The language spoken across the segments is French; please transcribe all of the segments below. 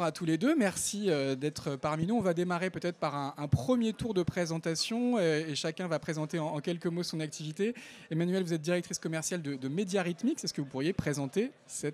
à tous les deux. Merci d'être parmi nous. On va démarrer peut-être par un premier tour de présentation et chacun va présenter en quelques mots son activité. Emmanuelle, vous êtes directrice commerciale de Médiarhythmics. Est-ce que vous pourriez présenter ce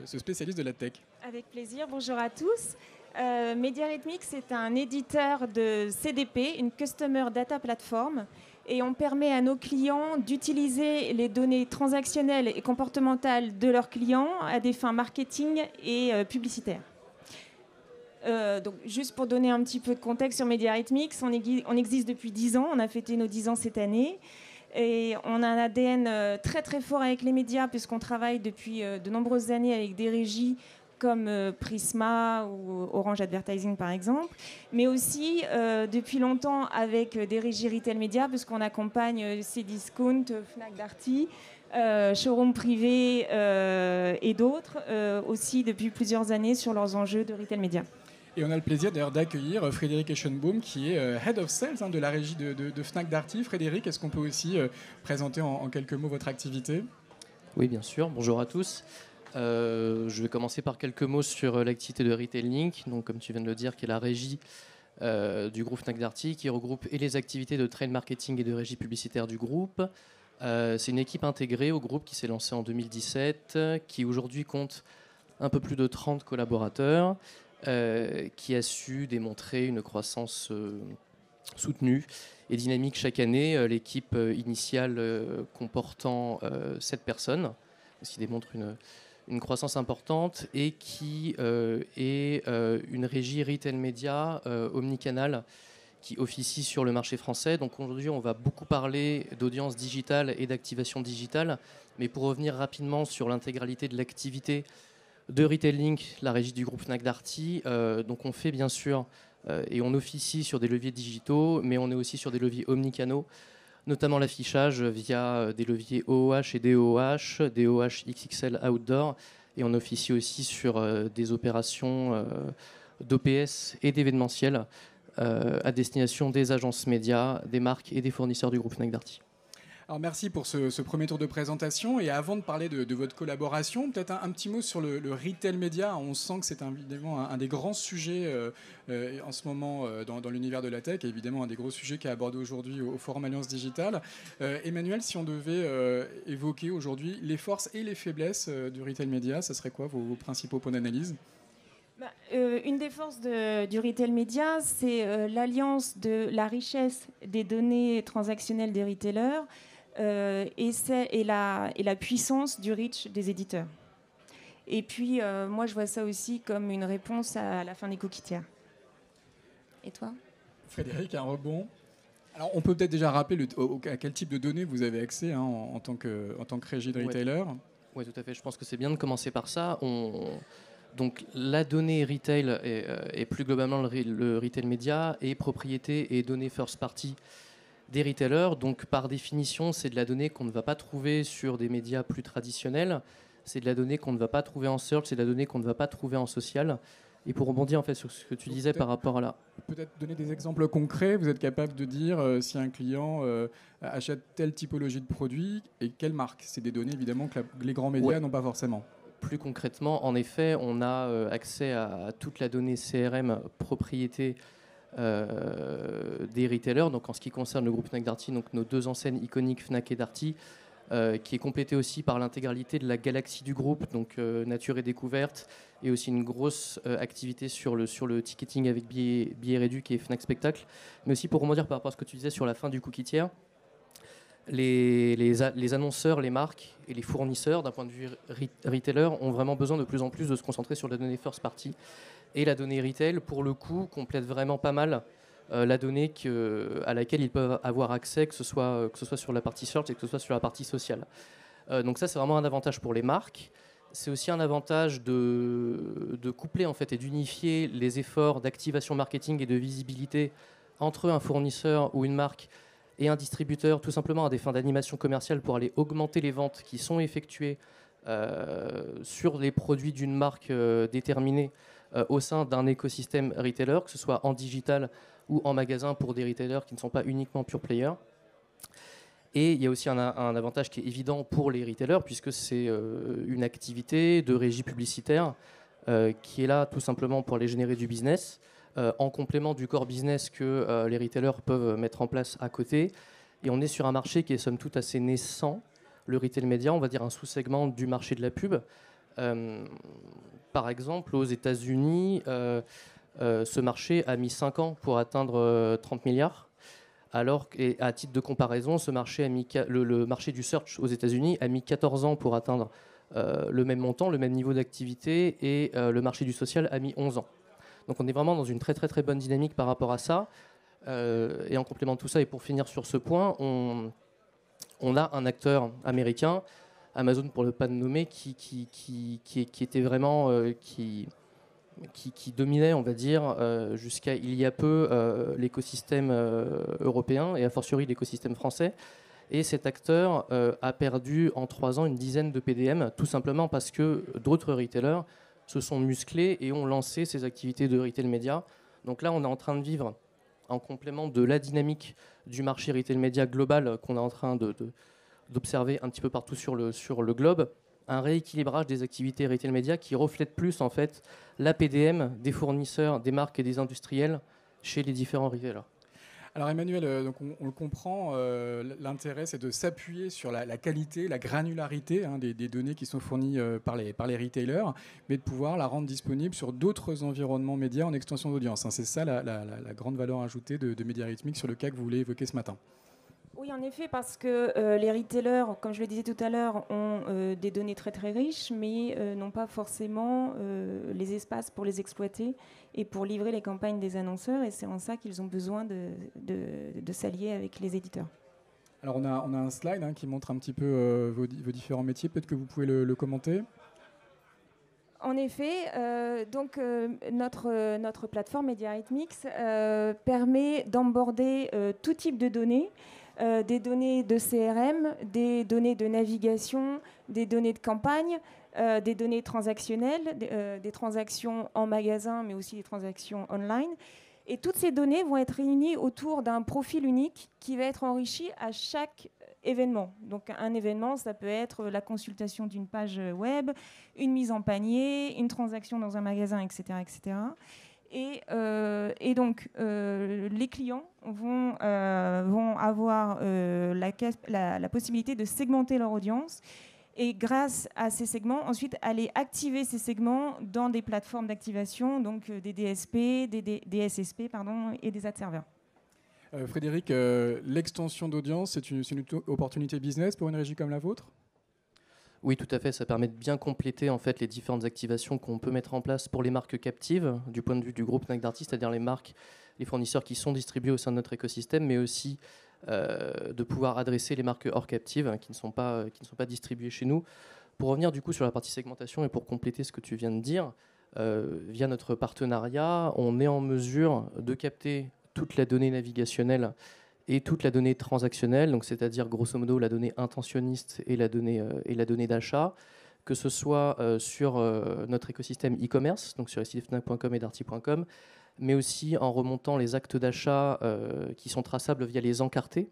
spécialiste de la tech? Avec plaisir. Bonjour à tous. Médiarhythmics est un éditeur de CDP, une Customer Data Platform. Et on permet à nos clients d'utiliser les données transactionnelles et comportementales de leurs clients à des fins marketing et publicitaires. Donc, juste pour donner un petit peu de contexte sur Médiarhythmics, on existe depuis 10 ans, on a fêté nos 10 ans cette année. Et on a un ADN très très fort avec les médias puisqu'on travaille depuis de nombreuses années avec des régies comme Prisma ou Orange Advertising par exemple, mais aussi depuis longtemps avec des régies retail média, puisqu'on accompagne Cdiscount, Fnac Darty, Showroom Privé et d'autres aussi depuis plusieurs années sur leurs enjeux de retail média. Et on a le plaisir d'ailleurs d'accueillir Frédéric Eschenbaum qui est Head of Sales de la régie de Fnac Darty. Frédéric, est-ce qu'on peut aussi présenter en quelques mots votre activité? Oui, bien sûr. Bonjour à tous. Je vais commencer par quelques mots sur l'activité de Retail Link, donc, comme tu viens de le dire, qui est la régie du groupe Fnac Darty, qui regroupe et les activités de trade marketing et de régie publicitaire du groupe. C'est une équipe intégrée au groupe qui s'est lancée en 2017, qui aujourd'hui compte un peu plus de 30 collaborateurs, qui a su démontrer une croissance soutenue et dynamique chaque année. L'équipe initiale comportant 7 personnes, ce qui démontre une croissance importante et qui est une régie retail média omnicanal qui officie sur le marché français. Donc aujourd'hui, on va beaucoup parler d'audience digitale et d'activation digitale. Mais pour revenir rapidement sur l'intégralité de l'activité de Retail Link, la régie du groupe Fnac Darty, donc on fait bien sûr et on officie sur des leviers digitaux, mais on est aussi sur des leviers omnicanaux, notamment l'affichage via des leviers OOH et DOOH XXL Outdoor, et on officie aussi sur des opérations d'OPS et d'événementiel à destination des agences médias, des marques et des fournisseurs du groupe Fnac Darty. Alors merci pour ce premier tour de présentation. Et avant de parler de votre collaboration, peut-être un petit mot sur le retail média. On sent que c'est évidemment un des grands sujets en ce moment dans l'univers de la tech, et évidemment un des gros sujets qui est abordé aujourd'hui au Forum Alliance Digitale. Emmanuelle, si on devait évoquer aujourd'hui les forces et les faiblesses du retail média, ça serait quoi vos principaux points d'analyse? Une des forces du retail média, c'est l'alliance de la richesse des données transactionnelles des retailers et la puissance du reach des éditeurs. Et puis, moi, je vois ça aussi comme une réponse à la fin des cookies tiers. Et toi? Frédéric, un rebond. Alors, on peut peut-être déjà rappeler à quel type de données vous avez accès en tant que régie de retailer. Oui, tout à fait. Je pense que c'est bien de commencer par ça. Donc la donnée retail et plus globalement le retail média est propriété et données first party des retailers. Donc par définition, c'est de la donnée qu'on ne va pas trouver sur des médias plus traditionnels. C'est de la donnée qu'on ne va pas trouver en search, c'est de la donnée qu'on ne va pas trouver en social. Et pour rebondir en fait sur ce que tu disais par rapport à là. Peut-être donner des exemples concrets. Vous êtes capable de dire si un client achète telle typologie de produit et quelle marque. C'est des données évidemment que les grands médias n'ont pas forcément. Plus concrètement, en effet, on a accès à toute la donnée CRM propriété des retailers. Donc en ce qui concerne le groupe Fnac Darty, donc nos deux enseignes iconiques Fnac et Darty, qui est complétée aussi par l'intégralité de la galaxie du groupe, donc nature et découverte, et aussi une grosse activité sur le ticketing avec billets réduits qui est Fnac Spectacle. Mais aussi pour rebondir par rapport à ce que tu disais sur la fin du cookie tiers, les annonceurs, les marques et les fournisseurs, d'un point de vue retailer, ont vraiment besoin de plus en plus de se concentrer sur la donnée first party. Et la donnée retail, pour le coup, complète vraiment pas mal la donnée à laquelle ils peuvent avoir accès, que ce soit sur la partie search et que ce soit sur la partie sociale. Donc ça, c'est vraiment un avantage pour les marques. C'est aussi un avantage de coupler en fait, et d'unifier les efforts d'activation marketing et de visibilité entre un fournisseur ou une marque et un distributeur, tout simplement à des fins d'animation commerciale pour aller augmenter les ventes qui sont effectuées sur les produits d'une marque déterminée au sein d'un écosystème retailer, que ce soit en digital ou en magasin pour des retailers qui ne sont pas uniquement pure players. Et il y a aussi un avantage qui est évident pour les retailers, puisque c'est une activité de régie publicitaire qui est là tout simplement pour aller générer du business, en complément du core business que les retailers peuvent mettre en place à côté. Et on est sur un marché qui est somme toute assez naissant, le retail média, on va dire un sous-segment du marché de la pub. Par exemple, aux États-Unis, ce marché a mis 5 ans pour atteindre 30 milliards. Alors qu'à titre de comparaison, ce marché le marché du search aux États-Unis a mis 14 ans pour atteindre le même montant, le même niveau d'activité, et le marché du social a mis 11 ans. Donc on est vraiment dans une très très très bonne dynamique par rapport à ça. Et en complément de tout ça, et pour finir sur ce point, on a un acteur américain, Amazon pour ne pas le nommer, qui était vraiment... qui dominait, on va dire, jusqu'à il y a peu l'écosystème européen et a fortiori l'écosystème français. Et cet acteur a perdu en 3 ans une dizaine de PDM, tout simplement parce que d'autres retailers se sont musclés et ont lancé ces activités de retail média. Donc là, on est en train de vivre, en complément de la dynamique du marché retail média global qu'on est en train d'observer un petit peu partout sur le globe, un rééquilibrage des activités retail média qui reflète plus en fait la PDM des fournisseurs, des marques et des industriels chez les différents retailers. Alors Emmanuel, donc on le comprend, l'intérêt c'est de s'appuyer sur la qualité, la granularité des données qui sont fournies par les retailers, mais de pouvoir la rendre disponible sur d'autres environnements médias en extension d'audience. C'est ça la grande valeur ajoutée de Médiarythmique sur le cas que vous voulez évoquer ce matin. Oui, en effet, parce que les retailers, comme je le disais tout à l'heure, ont des données très très riches, mais n'ont pas forcément les espaces pour les exploiter et pour livrer les campagnes des annonceurs. Et c'est en ça qu'ils ont besoin de s'allier avec les éditeurs. Alors on a un slide qui montre un petit peu vos différents métiers. Peut-être que vous pouvez le commenter. En effet, notre plateforme Médiarythmique permet d'emborder tout type de données. Des données de CRM, des données de navigation, des données de campagne, des données transactionnelles, des transactions en magasin, mais aussi des transactions online. Et toutes ces données vont être réunies autour d'un profil unique qui va être enrichi à chaque événement. Donc un événement, ça peut être la consultation d'une page web, une mise en panier, une transaction dans un magasin, etc. etc. Et donc, les clients vont avoir la possibilité de segmenter leur audience et grâce à ces segments, ensuite aller activer ces segments dans des plateformes d'activation, donc des DSP, des SSP et des ad serveurs. Frédéric, l'extension d'audience, c'est une opportunité business pour une régie comme la vôtre ? Oui, tout à fait. Ça permet de bien compléter en fait les différentes activations qu'on peut mettre en place pour les marques captives, du point de vue du groupe Fnac Darty, c'est-à-dire les marques, les fournisseurs qui sont distribués au sein de notre écosystème, mais aussi de pouvoir adresser les marques hors captives qui ne sont pas distribuées chez nous. Pour revenir du coup sur la partie segmentation et pour compléter ce que tu viens de dire, via notre partenariat, on est en mesure de capter toute la donnée navigationnelle et toute la donnée transactionnelle, donc c'est-à-dire grosso modo la donnée intentionniste et la donnée d'achat, que ce soit sur notre écosystème e-commerce, donc sur les sites fnac.com et darty.com, mais aussi en remontant les actes d'achat qui sont traçables via les encartés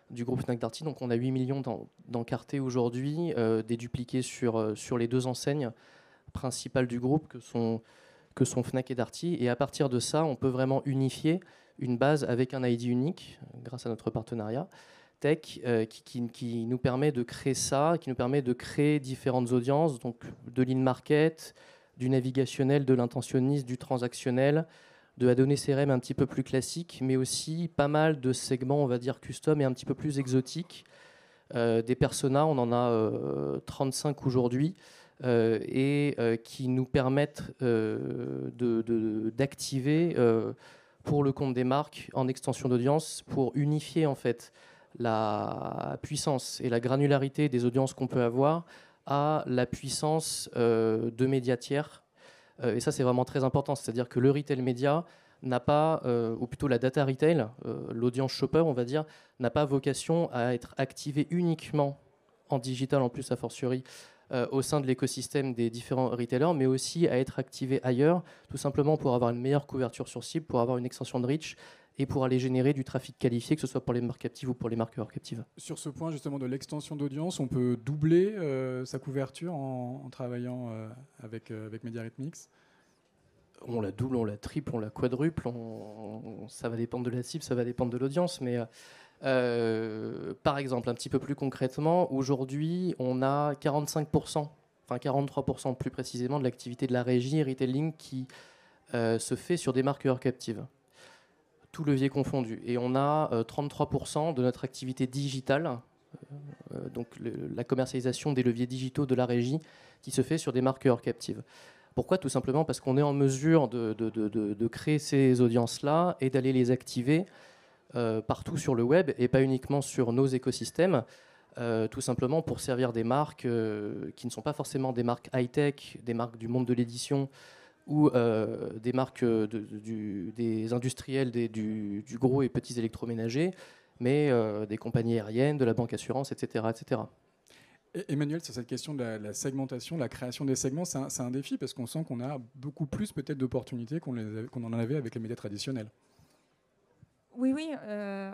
du groupe Fnac Darty. Donc on a 8 millions d'encartés aujourd'hui, dédupliqués sur les 2 enseignes principales du groupe que sont Fnac et Darty. Et à partir de ça, on peut vraiment unifier une base avec un ID unique, grâce à notre partenariat tech, qui nous permet de créer ça, qui nous permet de créer différentes audiences, donc de l'in-market, du navigationnel, de l'intentionniste, du transactionnel, de la donnée CRM un petit peu plus classique, mais aussi pas mal de segments, on va dire, custom et un petit peu plus exotiques. Des personas, on en a 35 aujourd'hui, qui nous permettent d'activer pour le compte des marques en extension d'audience pour unifier en fait la puissance et la granularité des audiences qu'on peut avoir à la puissance de médias tiers. Et ça, c'est vraiment très important. C'est-à-dire que le retail média n'a pas, ou plutôt la data retail, l'audience shopper, on va dire, n'a pas vocation à être activée uniquement en digital, en plus a fortiori, au sein de l'écosystème des différents retailers, mais aussi à être activé ailleurs, tout simplement pour avoir une meilleure couverture sur cible, pour avoir une extension de reach et pour aller générer du trafic qualifié, que ce soit pour les marques captives ou pour les marques hors captives. Sur ce point justement de l'extension d'audience, on peut doubler sa couverture en travaillant avec MediaRhythmix. On la double, on la triple, on la quadruple, ça va dépendre de la cible, ça va dépendre de l'audience, mais par exemple, un petit peu plus concrètement, aujourd'hui, on a 45%, enfin 43% plus précisément, de l'activité de la régie et retailing qui se fait sur des marques hors captives, tout levier confondu. Et on a 33% de notre activité digitale, donc la commercialisation des leviers digitaux de la régie, qui se fait sur des marques hors captives. Pourquoi ? Tout simplement parce qu'on est en mesure de créer ces audiences-là et d'aller les activer partout sur le web et pas uniquement sur nos écosystèmes, tout simplement pour servir des marques qui ne sont pas forcément des marques high-tech, des marques du monde de l'édition ou des marques des industriels du gros et petits électroménagers, mais des compagnies aériennes, de la banque assurance, etc., etc. Emmanuel, sur cette question de la segmentation, la création des segments, c'est un défi parce qu'on sent qu'on a beaucoup plus peut-être d'opportunités qu'on en avait avec les médias traditionnels. Oui,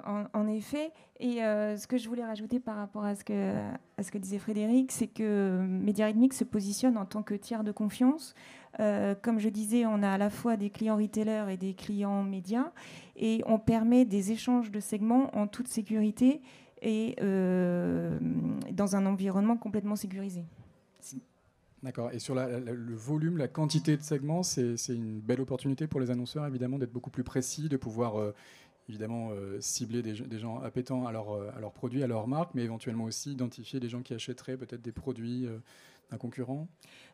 en effet. Et ce que je voulais rajouter par rapport à ce que disait Frédéric, c'est que MediaRhythmix se positionne en tant que tiers de confiance. Comme je disais, on a à la fois des clients retailers et des clients médias, et on permet des échanges de segments en toute sécurité et dans un environnement complètement sécurisé. D'accord. Et sur le volume, la quantité de segments, c'est une belle opportunité pour les annonceurs, évidemment, d'être beaucoup plus précis, de pouvoir évidemment cibler des gens appétents à leurs produits, à leurs marques, mais éventuellement aussi identifier des gens qui achèteraient peut-être des produits d'un concurrent.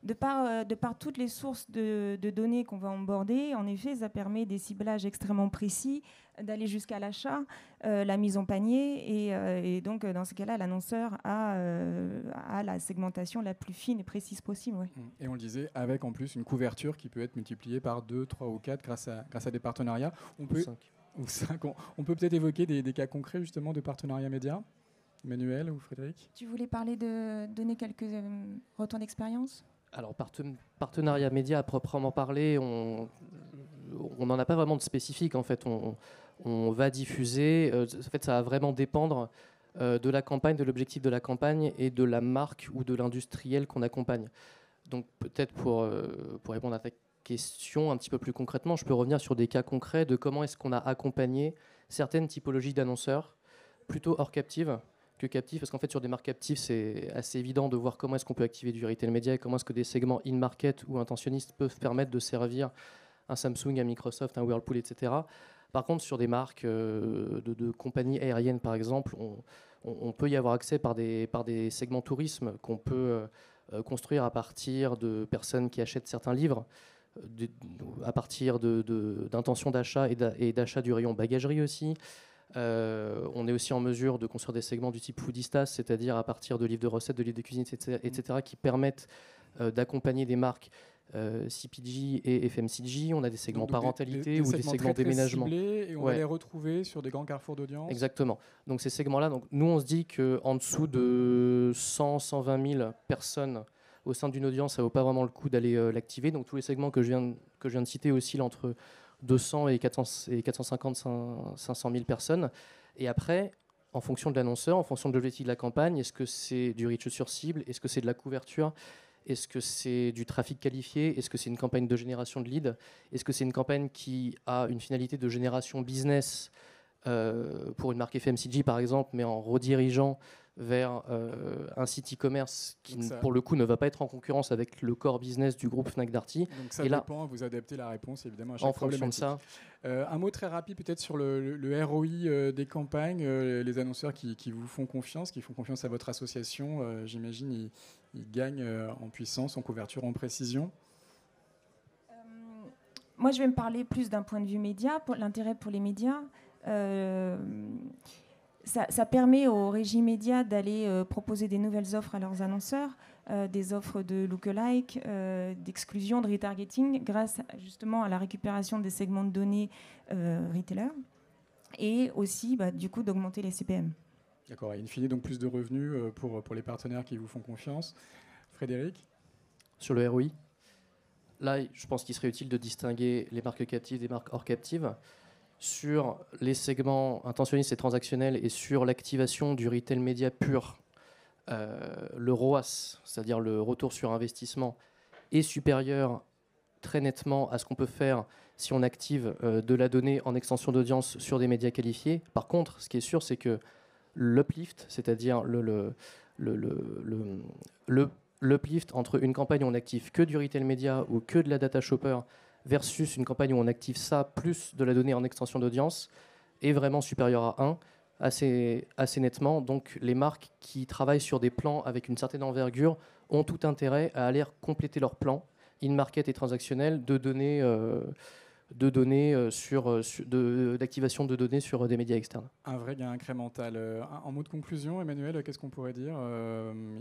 De par toutes les sources de données qu'on va onboarder, en effet, ça permet des ciblages extrêmement précis, d'aller jusqu'à l'achat, la mise en panier, et donc dans ce cas-là, l'annonceur a la segmentation la plus fine et précise possible. Ouais. Et on le disait, avec en plus une couverture qui peut être multipliée par 2, 3 ou 4 grâce à des partenariats. Ou 5. On peut peut-être évoquer des cas concrets justement de partenariats médias. Emmanuel ou Frédéric ? Tu voulais donner quelques retours d'expérience ? Alors, partenariat média à proprement parler, on n'en a pas vraiment de spécifique. En fait, on va diffuser. En fait, ça va vraiment dépendre de la campagne, de l'objectif de la campagne et de la marque ou de l'industriel qu'on accompagne. Donc, peut-être pour répondre à ta question un petit peu plus concrètement, je peux revenir sur des cas concrets de comment est-ce qu'on a accompagné certaines typologies d'annonceurs, plutôt hors captive que captif, parce qu'en fait sur des marques captives c'est assez évident de voir comment est-ce qu'on peut activer du retail média et comment est-ce que des segments in-market ou intentionnistes peuvent permettre de servir un Samsung, un Microsoft, un Whirlpool, etc. Par contre sur des marques de compagnies aériennes par exemple, on peut y avoir accès par des segments tourisme qu'on peut construire à partir de personnes qui achètent certains livres, à partir d'intentions d'achat et d'achat du rayon bagagerie aussi. On est aussi en mesure de construire des segments du type foodistas, c'est-à-dire à partir de livres de recettes, de livres de cuisine, etc. qui permettent d'accompagner des marques CPG et FMCG. On a des segments parentalité ou des segments déménagement. Et on va les retrouver sur des grands carrefours d'audience. Exactement. Donc ces segments-là, nous on se dit qu'en dessous de 100-120 000 personnes au sein d'une audience, ça ne vaut pas vraiment le coup d'aller l'activer. Donc tous les segments que je viens de citer oscillent entre 200 et 450-500 000 personnes. Et après, en fonction de l'annonceur, en fonction de l'objectif de la campagne, est-ce que c'est du reach sur cible ? Est-ce que c'est de la couverture ? Est-ce que c'est du trafic qualifié ? Est-ce que c'est une campagne de génération de leads ? Est-ce que c'est une campagne qui a une finalité de génération business pour une marque FMCG par exemple, mais en redirigeant vers un site e-commerce qui, pour le coup, ne va pas être en concurrence avec le core business du groupe Fnac Darty. Donc ça dépend, vous adaptez la réponse évidemment à chaque problématique. En fonction de ça. Un mot très rapide peut-être sur le ROI des campagnes, les annonceurs qui vous font confiance, qui font confiance à votre association, j'imagine ils gagnent en puissance, en couverture, en précision. Moi je vais me parler plus d'un point de vue média, pour l'intérêt pour les médias. Ça permet aux régies médias d'aller proposer des nouvelles offres à leurs annonceurs, des offres de lookalike, d'exclusion, de retargeting, grâce justement à la récupération des segments de données retailers, et aussi du coup d'augmenter les CPM. D'accord, et in fine donc plus de revenus pour les partenaires qui vous font confiance. Frédéric ? Sur le ROI, là je pense qu'il serait utile de distinguer les marques captives des marques hors captives. sur les segments intentionnistes et transactionnels et sur l'activation du retail média pur, le ROAS, c'est-à-dire le retour sur investissement, est supérieur très nettement à ce qu'on peut faire si on active de la donnée en extension d'audience sur des médias qualifiés. Par contre, ce qui est sûr, c'est que l'uplift, c'est-à-dire l'uplift entre une campagne où on active que du retail média ou que de la data shopper versus une campagne où on active ça plus de la donnée en extension d'audience est vraiment supérieur à 1 assez nettement. Donc les marques qui travaillent sur des plans avec une certaine envergure ont tout intérêt à aller compléter leur plan in-market et transactionnel d'activation de données sur des médias externes. Un vrai gain incrémental. En mot de conclusion, Emmanuel, qu'est-ce qu'on pourrait dire?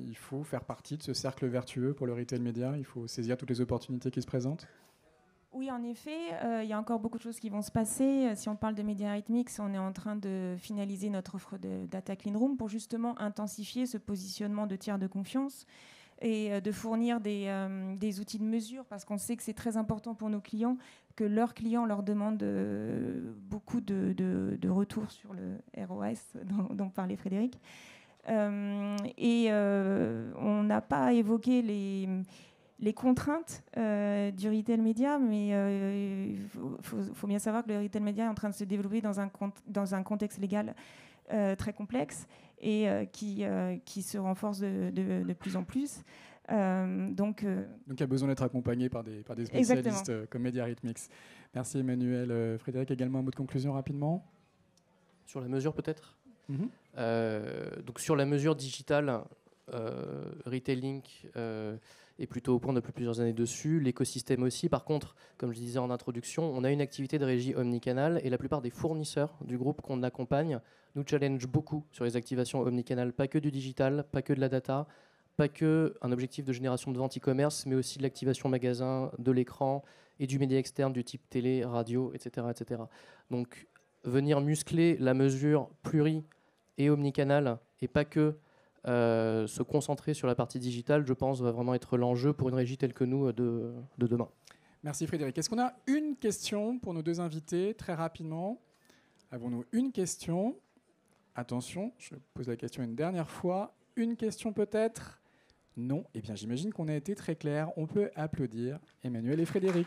Il faut faire partie de ce cercle vertueux pour le retail média, il faut saisir toutes les opportunités qui se présentent. Oui, en effet, il y a encore beaucoup de choses qui vont se passer. Si on parle de Media Mix, on est en train de finaliser notre offre de Data Clean Room pour justement intensifier ce positionnement de tiers de confiance et de fournir des outils de mesure, parce qu'on sait que c'est très important pour nos clients, que leurs clients leur demandent beaucoup de retours sur le ROS dont parlait Frédéric. On n'a pas évoqué les contraintes du retail média, mais il faut bien savoir que le retail média est en train de se développer dans un contexte légal très complexe et qui se renforce de plus en plus. Donc il y a besoin d'être accompagné par des spécialistes comme Media Mix. Merci Emmanuel. Frédéric, également un mot de conclusion rapidement? Sur la mesure peut-être. Donc sur la mesure digitale, Retail Link est plutôt au point depuis plusieurs années dessus, l'écosystème aussi. Par contre, comme je disais en introduction, on a une activité de régie omnicanal et la plupart des fournisseurs du groupe qu'on accompagne nous challenge beaucoup sur les activations omnicanal, pas que du digital, pas que de la data, pas que un objectif de génération de vente e-commerce, mais aussi de l'activation magasin, de l'écran et du média externe du type télé, radio, etc. etc. Donc venir muscler la mesure pluri et omnicanal et pas que se concentrer sur la partie digitale, je pense, va vraiment être l'enjeu pour une régie telle que nous de demain. Merci Frédéric. Est-ce qu'on a une question pour nos deux invités, très rapidement? Avons-nous une question? Attention, je pose la question une dernière fois. Une question peut-être? Non. Eh bien, j'imagine qu'on a été très clair. On peut applaudir Emmanuel et Frédéric.